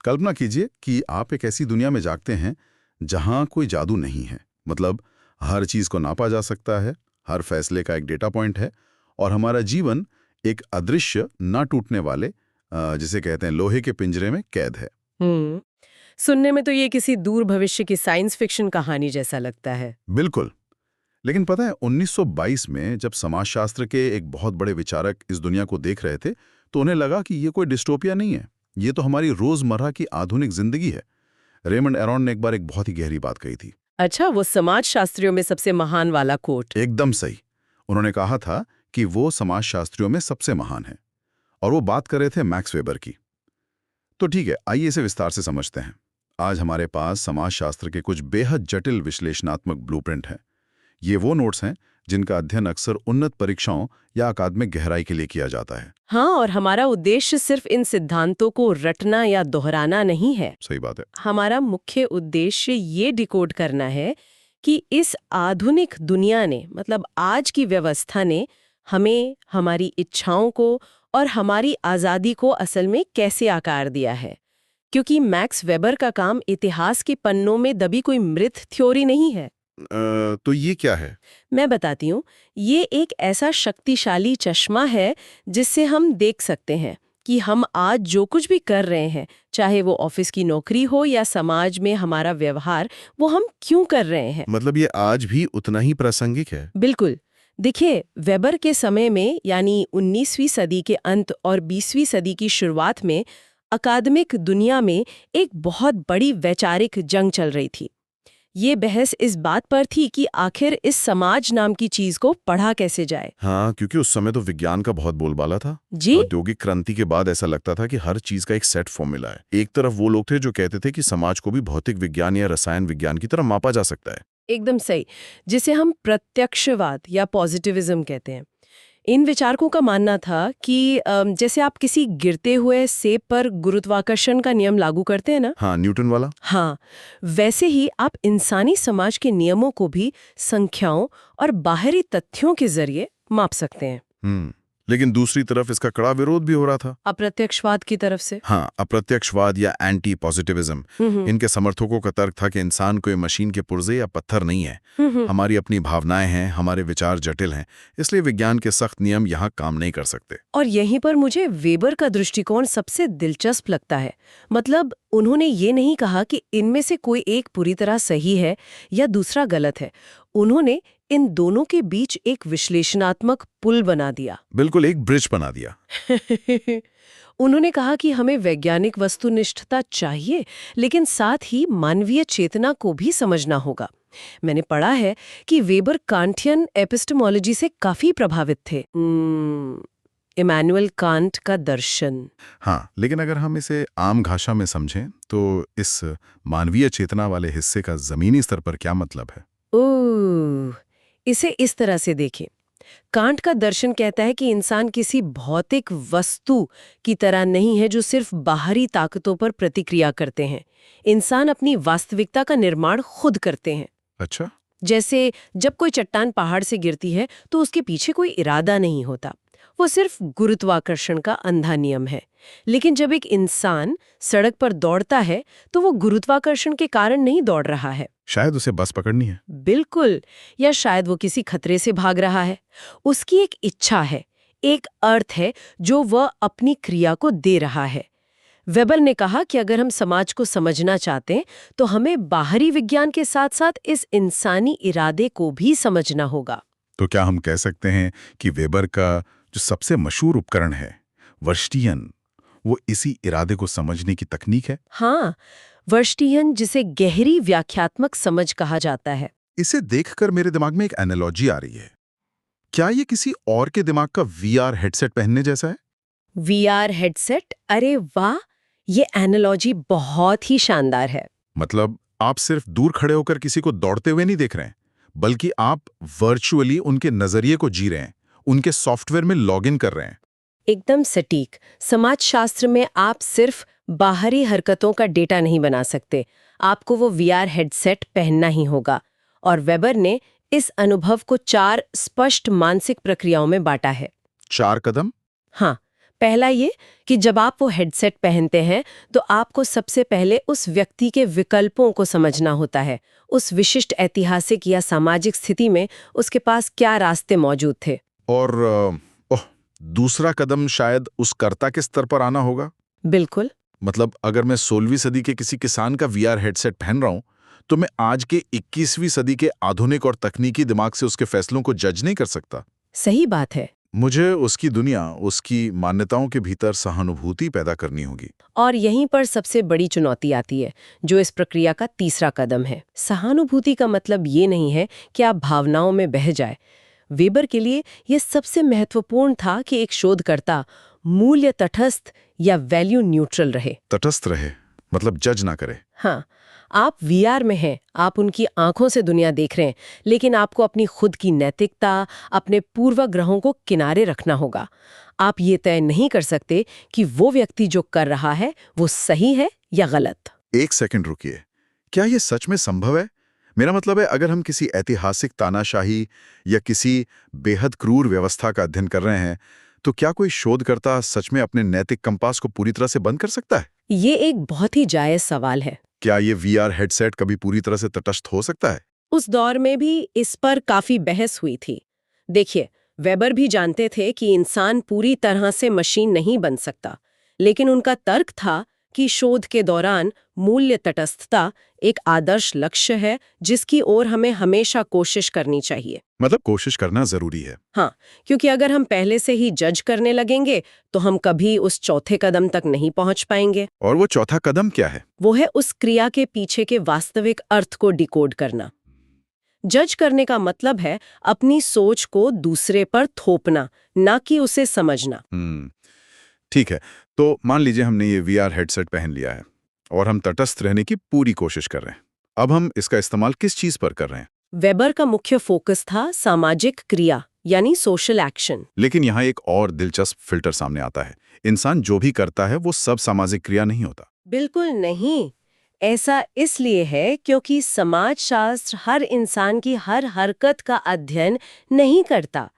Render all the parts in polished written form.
कल्पना कीजिए कि आप एक ऐसी दुनिया में जागते हैं जहां कोई जादू नहीं है। मतलब हर चीज को नापा जा सकता है, हर फैसले का एक डेटा पॉइंट है और हमारा जीवन एक अदृश्य ना टूटने वाले जिसे कहते हैं लोहे के पिंजरे में कैद है। हम्म सुनने में तो ये किसी दूर भविष्य की साइंस फिक्शन कहानी जैसा लगता है। बिल्कुल। लेकिन पता है 1922 में जब समाजशास्त्र के एक बहुत बड़े विचारक इस दुनिया को देख रहे थे तो उन्हें लगा कि ये कोई डिस्टोपिया नहीं है, ये तो हमारी रोजमर्रा की आधुनिक जिंदगी है। रेमंड एरॉन ने एक बार एक बहुत ही गहरी बात कही थी। अच्छा, वो समाजशास्त्रियों में सबसे महान वाला कोट। एकदम सही। उन्होंने कहा था कि वो समाजशास्त्रियों में सबसे महान है और वो बात कर रहे थे मैक्स वेबर की। तो ठीक है, आइए इसे विस्तार से समझते हैं। आज हमारे पास समाजशास्त्र के कुछ बेहद जटिल विश्लेषणात्मक ब्लूप्रिंट हैं। ये वो नोट्स हैं जिनका अध्ययन अक्सर उन्नत परीक्षाओं या अकादमिक गहराई के लिए किया जाता है। हाँ, और हमारा उद्देश्य सिर्फ इन सिद्धांतों को रटना या दोहराना नहीं है। सही बात है। हमारा मुख्य उद्देश्य ये डिकोड करना है कि इस आधुनिक दुनिया ने, मतलब आज की व्यवस्था ने, हमें, हमारी इच्छाओं को और हमारी आज़ादी को असल में कैसे आकार दिया है। क्योंकि मैक्स वेबर का काम इतिहास के पन्नों में दबी कोई मृत थ्योरी नहीं है। तो ये क्या है? मैं बताती हूँ। ये एक ऐसा शक्तिशाली चश्मा है जिससे हम देख सकते हैं कि हम आज जो कुछ भी कर रहे हैं, चाहे वो ऑफिस की नौकरी हो या समाज में हमारा व्यवहार, वो हम क्यों कर रहे हैं। मतलब ये आज भी उतना ही प्रासंगिक है? बिल्कुल। देखिए, वेबर के समय में, यानी 19वीं सदी के अंत और 20वीं सदी की शुरुआत में, अकादमिक दुनिया में एक बहुत बड़ी वैचारिक जंग चल रही थी। ये बहस इस बात पर थी कि आखिर इस समाज नाम की चीज को पढ़ा कैसे जाए। हाँ, क्योंकि उस समय तो विज्ञान का बहुत बोलबाला था। जी। औद्योगिक क्रांति के बाद ऐसा लगता था कि हर चीज का एक सेट फॉर्मूला है। एक तरफ वो लोग थे जो कहते थे कि समाज को भी भौतिक विज्ञान या रसायन विज्ञान की तरह मापा जा सकता है। एकदम सही, जिसे हम प्रत्यक्षवाद या पॉजिटिविज्म कहते हैं। इन विचारकों का मानना था कि जैसे आप किसी गिरते हुए सेब पर गुरुत्वाकर्षण का नियम लागू करते हैं ना। हाँ, न्यूटन वाला। हाँ, वैसे ही आप इंसानी समाज के नियमों को भी संख्याओं और बाहरी तथ्यों के जरिए माप सकते हैं। लेकिन दूसरी तरफ इसका कड़ा विरोध भी हो रहा था। अप्रत्यक्षवाद की तरफ से। हाँ, अप्रत्यक्षवाद या एंटी पॉजिटिविज्म। इनके समर्थकों का तर्क था कि इंसान कोई मशीन के पुर्जे या पत्थर नहीं है। हमारी अपनी भावनाएं हैं, हमारे विचार जटिल हैं, इसलिए विज्ञान के सख्त नियम यहाँ काम नहीं कर सकते। और यहीं पर मुझे वेबर का दृष्टिकोण सबसे दिलचस्प लगता है। मतलब उन्होंने ये नहीं कहा कि इनमें से कोई एक पूरी तरह सही है या दूसरा गलत है। उन्होंने इन दोनों के बीच एक विश्लेषणात्मक पुल बना दिया। बिल्कुल, एक ब्रिज बना दिया। उन्होंने कहा कि हमें वैज्ञानिक वस्तुनिष्ठता चाहिए, लेकिन साथ ही मानवीय चेतना को भी समझना होगा। मैंने पढ़ा है कि वेबर कांटियन एपिस्टेमोलॉजी से काफी प्रभावित थे। इमैनुअल कांट का दर्शन। हाँ, लेकिन अगर हम इसे आम भाषा में समझें तो इस मानवीय चेतना वाले हिस्से का जमीनी स्तर पर क्या मतलब है? ओह, इसे इस तरह से देखें। कांट का दर्शन कहता है कि इंसान किसी भौतिक वस्तु की तरह नहीं है जो सिर्फ बाहरी ताकतों पर प्रतिक्रिया करते हैं। इंसान अपनी वास्तविकता का निर्माण खुद करते हैं। अच्छा। जैसे जब कोई चट्टान पहाड़ से गिरती है तो उसके पीछे कोई इरादा नहीं होता, वो सिर्फ गुरुत्वाकर्षण का अंधा नियम है। लेकिन जब एक इंसान सड़क पर दौड़ता है तो वो गुरुत्वाकर्षण के कारण नहीं दौड़ रहा है। शायद उसे बस पकड़नी है। बिल्कुल। या शायद वो किसी खतरे से भाग रहा है। उसकी एक इच्छा है, एक अर्थ है जो वह अपनी क्रिया को दे रहा है। वेबर ने कहा कि अगर हम समाज को समझना चाहते हैं तो हमें बाहरी विज्ञान के साथ साथ इस इंसानी इरादे को भी समझना होगा। तो क्या हम कह सकते हैं कि वेबर का जो सबसे मशहूर उपकरण है वर्स्टियन, वो इसी इरादे को समझने की तकनीक है? हाँ, वर्स्टियन, जिसे गहरी व्याख्यात्मक समझ कहा जाता है। इसे देखकर मेरे दिमाग में एक एनालॉजी आ रही है। क्या ये किसी और के दिमाग का वीआर हेडसेट पहनने जैसा है? VR headset? अरे वाह, ये एनालॉजी बहुत ही शानदार है। मतलब आप सिर्फ दूर खड़े होकर किसी को दौड़ते हुए नहीं देख रहे हैं, बल्कि आप वर्चुअली उनके नजरिए को जी रहे हैं, उनके सॉफ्टवेयर में लॉगिन कर रहे हैं। एकदम सटीक। समाजशास्त्र में आप सिर्फ बाहरी हरकतों का डेटा नहीं बना सकते, आपको वो वीआर हेडसेट पहनना ही होगा। और वेबर ने इस अनुभव को 4 स्पष्ट मानसिक प्रक्रियाओं में बांटा है। 4 कदम? हाँ, पहला ये कि जब आप वो हेडसेट पहनते हैं तो आपको सबसे पहले उस व्यक्ति के विकल्पों को समझना होता है, उस विशिष्ट ऐतिहासिक या सामाजिक स्थिति में उसके पास क्या रास्ते मौजूद थे। और दूसरा कदम शायद उस कर्ता के स्तर पर आना होगा। बिल्कुल। मतलब अगर मैं 16वीं सदी के किसी किसान का वीआर हेडसेट पहन रहा हूं, तो मैं आज के 21वीं सदी के आधुनिक और तकनीकी दिमाग से उसके फैसलों को जज नहीं कर सकता। सही बात है। मुझे उसकी दुनिया, उसकी मान्यताओं के भीतर सहानुभूति पैदा करनी होगी। और यहीं पर सबसे बड़ी चुनौती आती है, जो इस प्रक्रिया का तीसरा कदम है। सहानुभूति का मतलब ये नहीं है कि आप भावनाओं में बह जाए। वेबर के लिए यह सबसे महत्वपूर्ण था कि एक शोधकर्ता मूल्य तटस्थ या वैल्यू न्यूट्रल रहे। तटस्थ रहे मतलब जज ना करे। हाँ, आप वीआर में हैं, आप उनकी आंखों से दुनिया देख रहे हैं, लेकिन आपको अपनी खुद की नैतिकता, अपने पूर्वाग्रहों को किनारे रखना होगा। आप ये तय नहीं कर सकते कि वो व्यक्ति जो कर रहा है वो सही है या गलत। एक सेकंड रुकिए, क्या ये सच में संभव है? मेरा मतलब है, अगर हम किसी ऐतिहासिक तानाशाही या किसी बेहद क्रूर व्यवस्था का अध्ययन कर रहे हैं, तो क्या कोई शोधकर्ता सच में अपने नैतिक कंपास को पूरी तरह से बंद कर सकता है? ये एक बहुत ही जायज सवाल है। क्या ये वीआर हेडसेट कभी पूरी तरह से तटस्थ हो सकता है? उस दौर में भी इस पर काफी बहस हुई थी। देखिए, वेबर भी जानते थे कि इंसान पूरी तरह से मशीन नहीं बन सकता, लेकिन उनका तर्क था कि शोध के दौरान मूल्य तटस्थता एक आदर्श लक्ष्य है जिसकी ओर हमें हमेशा कोशिश करनी चाहिए। मतलब कोशिश करना जरूरी है। हाँ, क्योंकि अगर हम पहले से ही जज करने लगेंगे तो हम कभी उस चौथे कदम तक नहीं पहुंच पाएंगे। और वो चौथा कदम क्या है? वो है उस क्रिया के पीछे के वास्तविक अर्थ को डिकोड करना। जज करने का मतलब है अपनी सोच को दूसरे पर थोपना, ना कि उसे समझना। ठीक है, तो मान लीजिए हमने ये वीआर हेडसेट पहन लिया है और हम तटस्थ रहने की पूरी कोशिश कर रहे हैं। अब हम इसका इस्तेमाल किस चीज पर कर रहे हैं? वेबर का मुख्य फोकस था सामाजिक क्रिया, यानी सोशल एक्शन। लेकिन यहाँ एक और दिलचस्प फिल्टर सामने आता है। इंसान जो भी करता है वो सब सामाजिक क्रिया नहीं होता। बिल्कुल नहीं। ऐसा इसलिए है क्योंकि समाजशास्त्र हर इंसान की हर हरकत का अध्ययन नहीं करता।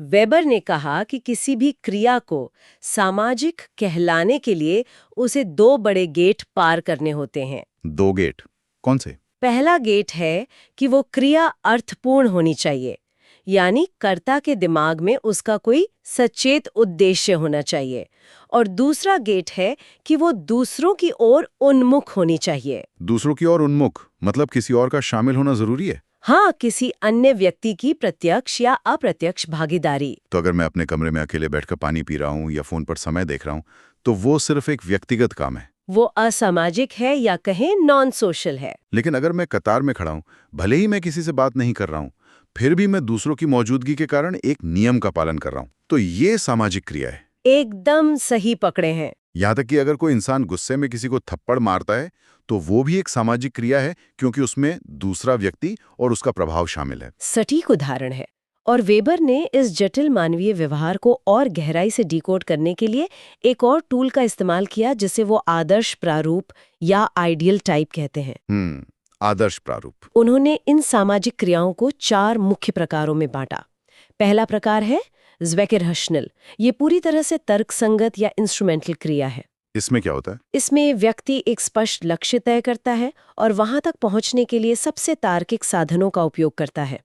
वेबर ने कहा कि किसी भी क्रिया को सामाजिक कहलाने के लिए उसे दो बड़े गेट पार करने होते हैं। दो गेट कौन से? पहला गेट है कि वो क्रिया अर्थपूर्ण होनी चाहिए, यानी कर्ता के दिमाग में उसका कोई सचेत उद्देश्य होना चाहिए। और दूसरा गेट है कि वो दूसरों की ओर उन्मुख होनी चाहिए। दूसरों की ओर उन्मुख मतलब किसी और का शामिल होना जरूरी है? हाँ, किसी अन्य व्यक्ति की प्रत्यक्ष या अप्रत्यक्ष भागीदारी। तो अगर मैं अपने कमरे में अकेले बैठकर पानी पी रहा हूँ या फोन पर समय देख रहा हूँ, तो वो सिर्फ एक व्यक्तिगत काम है। वो असामाजिक है या कहें नॉन सोशल है। लेकिन अगर मैं कतार में खड़ा हूँ, भले ही मैं किसी से बात नहीं कर रहा हूँ, फिर भी मैं दूसरों की मौजूदगी के कारण एक नियम का पालन कर रहा हूँ, तो ये सामाजिक क्रिया है। एकदम सही पकड़े हैं। यहाँ तक कि अगर कोई इंसान गुस्से में किसी को थप्पड़ मारता है, तो वो भी एक सामाजिक क्रिया है, क्योंकि उसमें दूसरा व्यक्ति और उसका प्रभाव शामिल है। सटीक उदाहरण है। और वेबर ने इस जटिल मानवीय व्यवहार को और गहराई से डिकोड करने के लिए एक और टूल का इस्तेमाल किया, जिसे वो आदर्श प्रारूप या आइडियल टाइप कहते हैं। आदर्श प्रारूप। उन्होंने इन सामाजिक क्रियाओं को 4 मुख्य प्रकारों में बांटा। पहला प्रकार है ज़्वेकेरहशनल। ये पूरी तरह से तर्कसंगत या इंस्ट्रूमेंटल क्रिया है। इसमें क्या होता है? इसमें व्यक्ति एक स्पष्ट लक्ष्य तय करता है और वहां तक पहुंचने के लिए सबसे तार्किक साधनों का उपयोग करता है।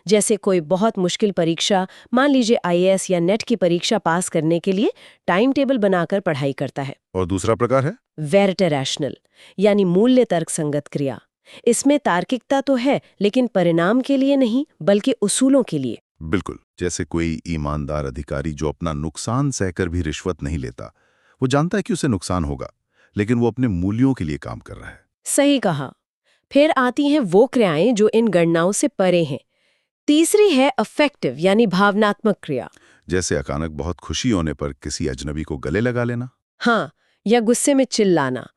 जैसे कोई बहुत मुश्किल परीक्षा, मान लीजिए आईएएस या नेट की परीक्षा पास करने के लिए टाइम टेबल बनाकर पढ़ाई करता है। और दूसरा प्रकार है वेरिटेरैशनल, यानी मूल्य तर्कसंगत क्रिया। इसमें तार्किकता तो है, लेकिन परिणाम के लिए नहीं, बल्कि उसूलों के लिए। बिल्कुल, जैसे कोई ईमानदार अधिकारी जो अपना नुकसान सहकर भी रिश्वत नहीं लेता। वो जानता है कि उसे नुकसान होगा, लेकिन वो अपने मूल्यों के लिए काम कर रहा है। सही कहा। फिर आती हैं वो क्रियाएं जो इन गणनाओं से परे हैं। तीसरी है अफेक्टिव, यानी भावनात्मक क्रिया। जैसे अचानक बहुत खुशी होने पर किसी अजनबी को गले लगा लेना। हाँ, या गुस्से में चिल्लाना।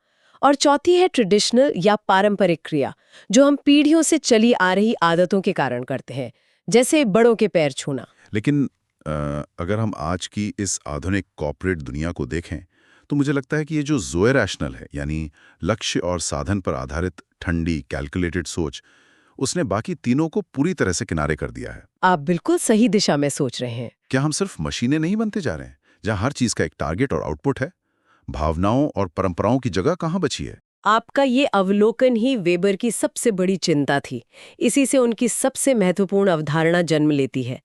और चौथी है ट्रेडिशनल या पारंपरिक क्रिया, जो हम पीढ़ियों से चली आ रही आदतों के कारण करते हैं, जैसे बड़ों के पैर छूना। लेकिन अगर हम आज की इस आधुनिक कॉर्पोरेट दुनिया को देखें, तो मुझे लगता है कि ये जो ज़ोए रैशनल है, यानी लक्ष्य और साधन पर आधारित ठंडी कैलकुलेटेड सोच, उसने बाकी तीनों को पूरी तरह से किनारे कर दिया है। आप बिल्कुल सही दिशा में सोच रहे हैं। क्या हम सिर्फ मशीनें नहीं बनते जा रहे हैं, जहां हर चीज का एक टारगेट और आउटपुट है। भावनाओं और परंपराओं की जगह कहाँ बची है? आपका ये अवलोकन ही वेबर की सबसे बड़ी चिंता थी। इसी से उनकी सबसे महत्वपूर्ण अवधारणा जन्म लेती है,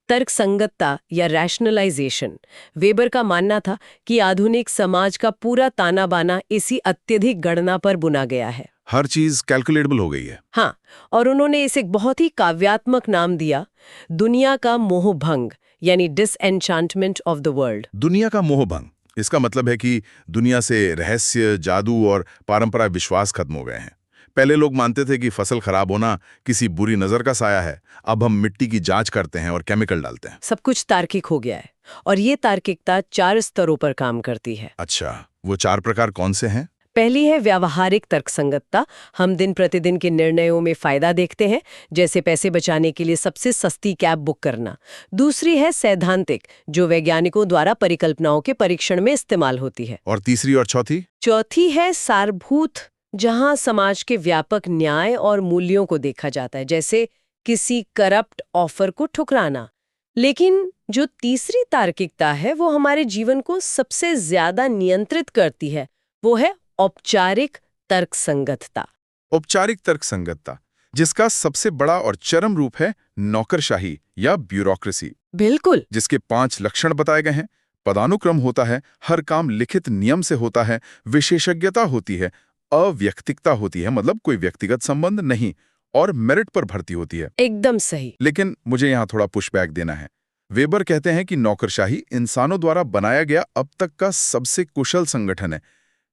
तर्कसंगतता या रैशनलाइजेशन। वेबर का मानना था कि आधुनिक समाज का पूरा ताना बाना इसी अत्यधिक गणना पर बुना गया है। हर चीज कैलकुलेटेबल हो गई है। हाँ, और उन्होंने इसे एक बहुत ही काव्यात्मक नाम दिया, दुनिया का मोहभंग, यानी डिसएन्चांटमेंट ऑफ द वर्ल्ड। दुनिया का मोहभंग, इसका मतलब है कि दुनिया से रहस्य, जादू और पारंपरिक विश्वास खत्म हो गए हैं। पहले लोग मानते थे कि फसल खराब होना किसी बुरी नजर का साया है। अब हम मिट्टी की जांच करते हैं और केमिकल डालते हैं। सब कुछ तार्किक हो गया है, और ये तार्किकता 4 स्तरों पर काम करती है। अच्छा, वो 4 प्रकार कौन से हैं? पहली है व्यावहारिक तर्कसंगतता। हम दिन प्रतिदिन के निर्णयों में फायदा देखते हैं, जैसे पैसे बचाने के लिए सबसे सस्ती कैब बुक करना। दूसरी है सैद्धांतिक, जो वैज्ञानिकों द्वारा परिकल्पनाओं के परीक्षण में इस्तेमाल होती है। और तीसरी और चौथी? चौथी है सारभूत, जहां समाज के व्यापक न्याय और मूल्यों को देखा जाता है, जैसे किसी करप्ट ऑफर को ठुकराना। लेकिन जो तीसरी तार्किकता है, वो हमारे जीवन को सबसे ज्यादा नियंत्रित करती है। वो है औपचारिक तर्कसंगतता। औपचारिक तर्कसंगतता, जिसका सबसे बड़ा और चरम रूप है नौकरशाही या ब्यूरोक्रेसी। बिल्कुल। जिसके 5 लक्षण बताए गए हैं। पदानुक्रम होता है, हर काम लिखित नियम से होता है, विशेषज्ञता होती है, अव्यक्तिकता होती है, मतलब कोई व्यक्तिगत संबंध नहीं, और मेरिट पर भर्ती होती है। एकदम सही। लेकिन मुझे यहाँ थोड़ा पुशबैक देना है। वेबर कहते हैं कि नौकरशाही इंसानों द्वारा बनाया गया अब तक का सबसे कुशल संगठन है।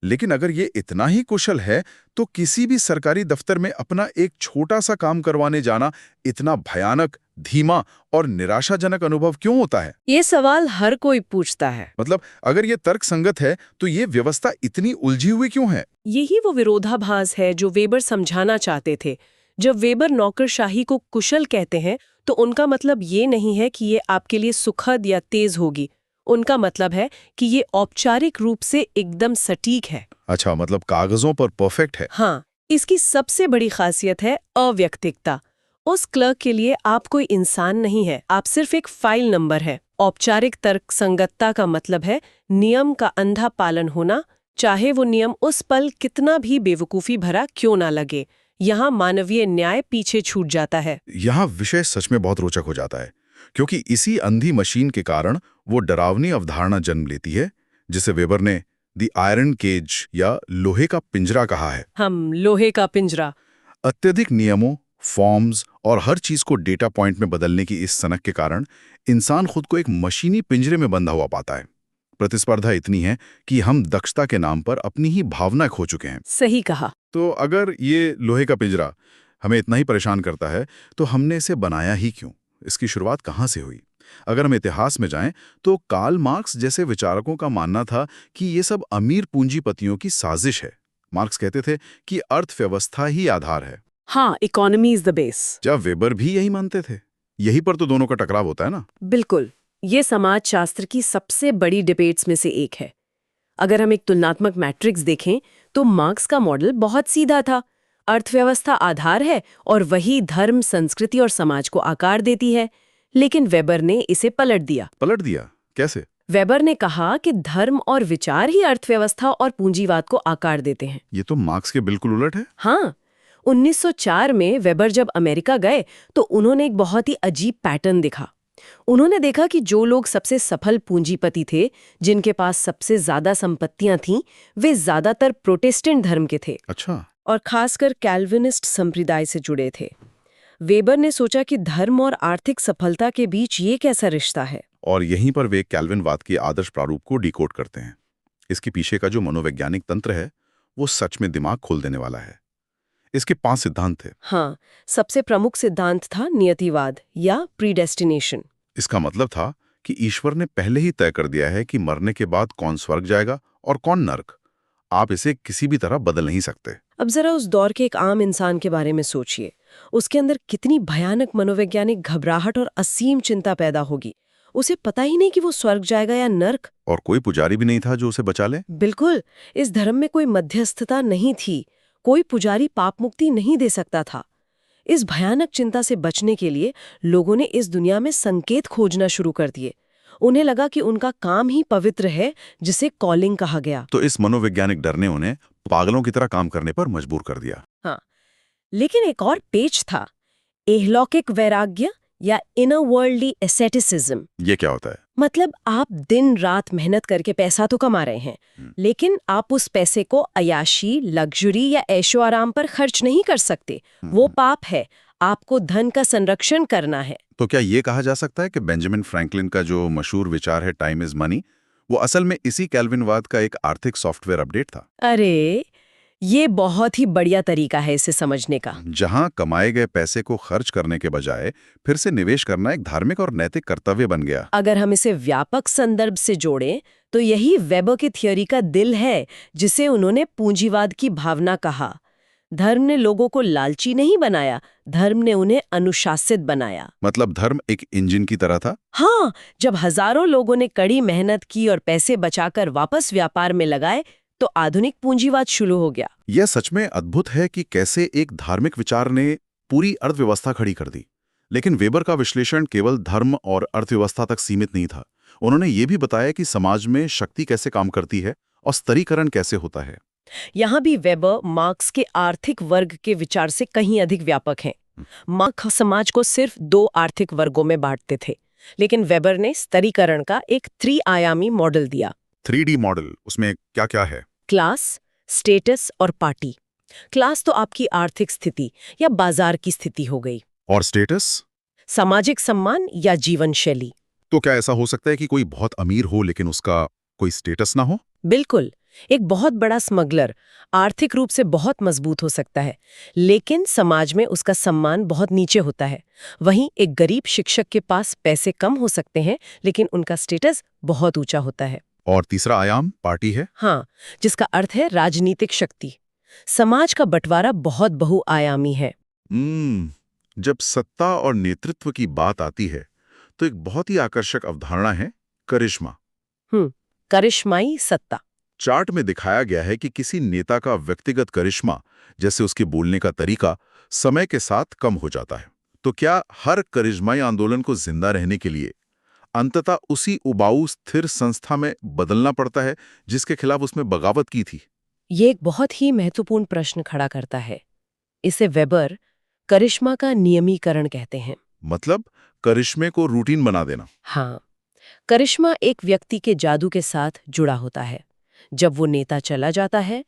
लेकिन अगर ये इतना ही कुशल है, तो किसी भी सरकारी दफ्तर में अपना एक छोटा सा काम करवाने जाना इतना भयानक, धीमा और निराशाजनक अनुभव क्यों होता है? ये सवाल हर कोई पूछता है। मतलब अगर ये तर्कसंगत है, तो ये व्यवस्था इतनी उलझी हुई क्यों है? यही वो विरोधाभास है जो वेबर समझाना चाहते थे। जब वेबर नौकरशाही को कुशल कहते हैं, तो उनका मतलब ये नहीं है कि ये आपके लिए सुखद या तेज होगी। उनका मतलब है कि ये औपचारिक रूप से एकदम सटीक है। अच्छा, मतलब कागजों पर परफेक्ट है। हाँ, इसकी सबसे बड़ी खासियत है अव्यक्तिकता। उस क्लर्क के लिए आप कोई इंसान नहीं है, आप सिर्फ एक फाइल नंबर है। औपचारिक तर्कसंगतता का मतलब है नियम का अंधा पालन होना, चाहे वो नियम उस पल कितना भी बेवकूफ़ी भरा क्यों ना लगे। यहाँ मानवीय न्याय पीछे छूट जाता है। यहाँ विषय सच में बहुत रोचक हो जाता है, क्योंकि इसी अंधी मशीन के कारण वो डरावनी अवधारणा जन्म लेती है, जिसे वेबर ने द आयरन केज या लोहे का पिंजरा कहा है। हम लोहे का पिंजरा। अत्यधिक नियमों, फॉर्म्स और हर चीज को डेटा पॉइंट में बदलने की इस सनक के कारण इंसान खुद को एक मशीनी पिंजरे में बंधा हुआ पाता है। प्रतिस्पर्धा इतनी है कि हम दक्षता के नाम पर अपनी ही भावना खो चुके हैं। सही कहा। तो अगर ये लोहे का पिंजरा हमें इतना ही परेशान करता है, तो हमने इसे बनाया ही क्यों? इसकी शुरुआत कहाँ से हुई? अगर हम इतिहास में जाएं, तो कार्ल मार्क्स जैसे विचारकों का मानना था कि ये सब अमीर पूंजीपतियों की साजिश है। मार्क्स कहते थे कि अर्थव्यवस्था ही आधार है। हाँ, इकोनॉमी इज द बेस। क्या वेबर भी यही मानते थे? यही पर तो दोनों का टकराव होता है ना। बिल्कुल। ये समाजशास्त्र की सबसे बड़ी डिबेट्स में से एक है। अगर हम एक तुलनात्मक मैट्रिक्स देखें, तो मार्क्स का मॉडल बहुत सीधा था। अर्थव्यवस्था आधार है और वही धर्म, संस्कृति और समाज को आकार देती है। लेकिन वेबर ने इसे पलट दिया। पलट दिया? कैसे? वेबर ने कहा कि धर्म और विचार ही अर्थव्यवस्था और पूंजीवाद को आकार देते हैं। ये तो मार्क्स के बिल्कुल उलट है। हाँ, 1904 में वेबर जब अमेरिका गए, तो उन्होंने एक बहुत ही अजीब पैटर्न देखा। उन्होंने देखा कि जो लोग सबसे सफल पूंजीपति थे, जिनके पास सबसे ज्यादा संपत्तियां थीं, वे ज्यादातर प्रोटेस्टेंट धर्म के थे। अच्छा। और खासकर कैल्विनिस्ट संप्रदाय से जुड़े थे। वेबर ने सोचा कि धर्म और आर्थिक सफलता के बीच ये कैसा रिश्ता है। और यहीं पर वे कैल्विनवाद के आदर्श प्रारूप को डिकोड करते हैं। इसके पीछे का जो मनोवैज्ञानिक तंत्र है, वो सच में दिमाग खोल देने वाला है। इसके 5 सिद्धांत थे। हाँ, सबसे प्रमुख सिद्धांत था नियतिवाद या प्रीडेस्टिनेशन। इसका मतलब था कि ईश्वर ने पहले ही तय कर दिया है कि मरने के बाद कौन स्वर्ग जाएगा और कौन नर्क। आप इसे किसी भी तरह बदल नहीं सकते। अब जरा उस दौर के एक आम इंसान के बारे में सोचिए। उसके अंदर कितनी भयानक मनोवैज्ञानिक घबराहट और असीम चिंता पैदा होगी। उसे पता ही नहीं कि वो स्वर्ग जाएगा या नर्क। और कोई पुजारी भी नहीं था जो उसे बचा ले। बिल्कुल, इस धर्म में कोई मध्यस्थता नहीं थी। कोई पुजारी पाप मुक्ति नहीं दे सकता था। इस भयानक चिंता से बचने के लिए लोगों ने इस दुनिया में संकेत खोजना शुरू कर दिए। उन्हें लगा कि उनका काम ही पवित्र है, जिसे कॉलिंग कहा गया। तो इस मनोवैज्ञानिक डर ने उन्हें पागलों की तरह काम करने पर मजबूर कर दिया। हाँ, लेकिन एक और पेच था, एहलौकिक वैराग्य या इनर वर्ल्डली एसेटिसिज्म। ये क्या होता है? मतलब आप दिन रात मेहनत करके पैसा तो कमा रहे हैं, लेकिन आप उस पैसे को अयाशी, लग्जरी या ऐशो आराम पर खर्च नहीं कर सकते। वो पाप है। आपको धन का संरक्षण करना है। तो क्या ये कहा जा सकता है कि बेंजामिन फ्रैंकलिन का जो मशहूर विचार है टाइम इज मनी, वो असल में इसी कैल्विनवाद का एक आर्थिक सॉफ्टवेयर अपडेट था? अरे, ये बहुत ही बढ़िया तरीका है इसे समझने का। जहां कमाए गए पैसे को खर्च करने के बजाय फिर से निवेश करना एक धार्मिक और नैतिक कर्तव्य बन गया। अगर हम इसे व्यापक संदर्भ से जोड़ें तो यही वेबर की थ्योरी का दिल है, जिसे उन्होंने पूंजीवाद की भावना कहा। धर्म ने लोगों को लालची नहीं बनाया, धर्म ने उन्हें अनुशासित बनाया। मतलब धर्म एक इंजन की तरह था? हाँ, जब हजारों लोगों ने कड़ी मेहनत की और पैसे बचाकर वापस व्यापार में लगाए, तो आधुनिक पूंजीवाद शुरू हो गया। यह सच में अद्भुत है कि कैसे एक धार्मिक विचार ने पूरी अर्थव्यवस्था खड़ी कर दी। लेकिन वेबर का विश्लेषण केवल धर्म और अर्थव्यवस्था तक सीमित नहीं था। उन्होंने ये भी बताया कि समाज में शक्ति कैसे काम करती है और स्तरीकरण कैसे होता है। यहाँ भी वेबर मार्क्स के आर्थिक वर्ग के विचार से कहीं अधिक व्यापक हैं। मार्क्स समाज को सिर्फ 2 आर्थिक वर्गों में बांटते थे, लेकिन वेबर ने स्तरीकरण का एक 3 आयामी मॉडल दिया। 3D मॉडल, उसमें क्या क्या है? क्लास, स्टेटस और पार्टी। क्लास तो आपकी आर्थिक स्थिति या बाजार की स्थिति हो गई। और स्टेटस? सामाजिक सम्मान या जीवन शैली। तो क्या ऐसा हो सकता है कि कोई बहुत अमीर हो लेकिन उसका कोई स्टेटस ना हो? बिल्कुल। एक बहुत बड़ा स्मगलर आर्थिक रूप से बहुत मजबूत हो सकता है, लेकिन समाज में उसका सम्मान बहुत नीचे होता है। वहीं एक गरीब शिक्षक के पास पैसे कम हो सकते हैं, लेकिन उनका स्टेटस बहुत ऊंचा होता है। और तीसरा आयाम पार्टी है? हाँ, जिसका अर्थ है राजनीतिक शक्ति। समाज का बंटवारा बहुत बहुआयामी है। जब सत्ता और नेतृत्व की बात आती है तो एक बहुत ही आकर्षक अवधारणा है करिश्मा। करिश्माई सत्ता। चार्ट में दिखाया गया है कि किसी नेता का व्यक्तिगत करिश्मा, जैसे उसके बोलने का तरीका, समय के साथ कम हो जाता है। तो क्या हर करिश्माई आंदोलन को जिंदा रहने के लिए अंततः उसी उबाऊ स्थिर संस्था में बदलना पड़ता है जिसके खिलाफ उसमें बगावत की थी? ये एक बहुत ही महत्वपूर्ण प्रश्न खड़ा करता है। इसे वेबर करिश्मा का नियमीकरण कहते हैं। मतलब करिश्मे को रूटीन बना देना। हाँ, करिश्मा एक व्यक्ति के जादू के साथ जुड़ा होता है। जब वो नेता चला जाता है,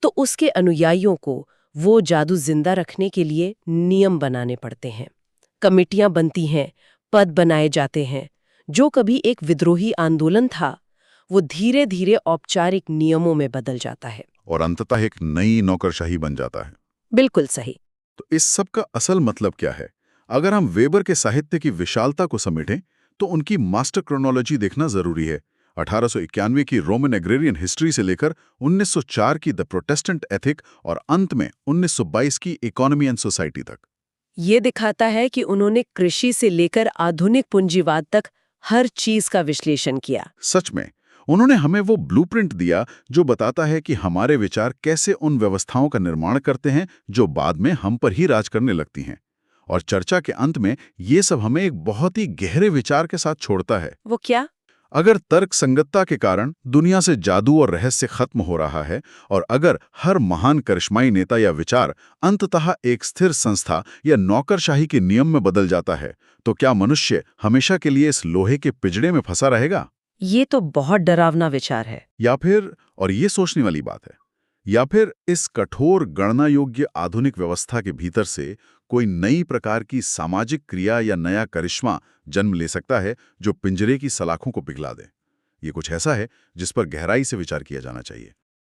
तो उसके अनुयायियों को वो जादू जिंदा रखने के लिए नियम बनाने पड़ते हैं। कमिटियां बनती हैं, पद बनाए जाते हैं। जो कभी एक विद्रोही आंदोलन था, वो धीरे धीरे औपचारिक नियमों में बदल जाता है। और अंततः एक नई नौकरशाही बन जाता है। बिल्कुल सही। तो इस सब का असल मतलब क्या है? अगर हम वेबर के साहित्य की विशालता को समेटें तो उनकी मास्टर क्रोनोलॉजी देखना जरूरी है। 1891 की रोमन एग्रेरियन हिस्ट्री से लेकर 1904 की द प्रोटेस्टेंट एथिक और अंत में 1922 की इकोनॉमी एंड सोसाइटी तक। ये दिखाता है कि उन्होंने कृषि से लेकर आधुनिक पूंजीवाद तक हर चीज का विश्लेषण किया। सच में उन्होंने हमें वो ब्लूप्रिंट दिया जो बताता है कि हमारे विचार कैसे उन व्यवस्थाओं का निर्माण करते हैं जो बाद में हम पर ही राज करने लगती हैं। और चर्चा के अंत में ये सब हमें एक बहुत ही गहरे विचार के साथ छोड़ता है। वो क्या? अगर तर्क संगतता के कारण दुनिया से जादू और रहस्य खत्म हो रहा है, और अगर हर महान करिश्माई नेता या विचार अंततः एक स्थिर संस्था या नौकरशाही के नियम में बदल जाता है, तो क्या मनुष्य हमेशा के लिए इस लोहे के पिंजड़े में फंसा रहेगा? ये तो बहुत डरावना विचार है। या फिर, और ये सोचने वाली बात है, या फिर इस कठोर गणना योग्य आधुनिक व्यवस्था के भीतर से कोई नई प्रकार की सामाजिक क्रिया या नया करिश्मा जन्म ले सकता है जो पिंजरे की सलाखों को पिघला दे। ये कुछ ऐसा है जिस पर गहराई से विचार किया जाना चाहिए।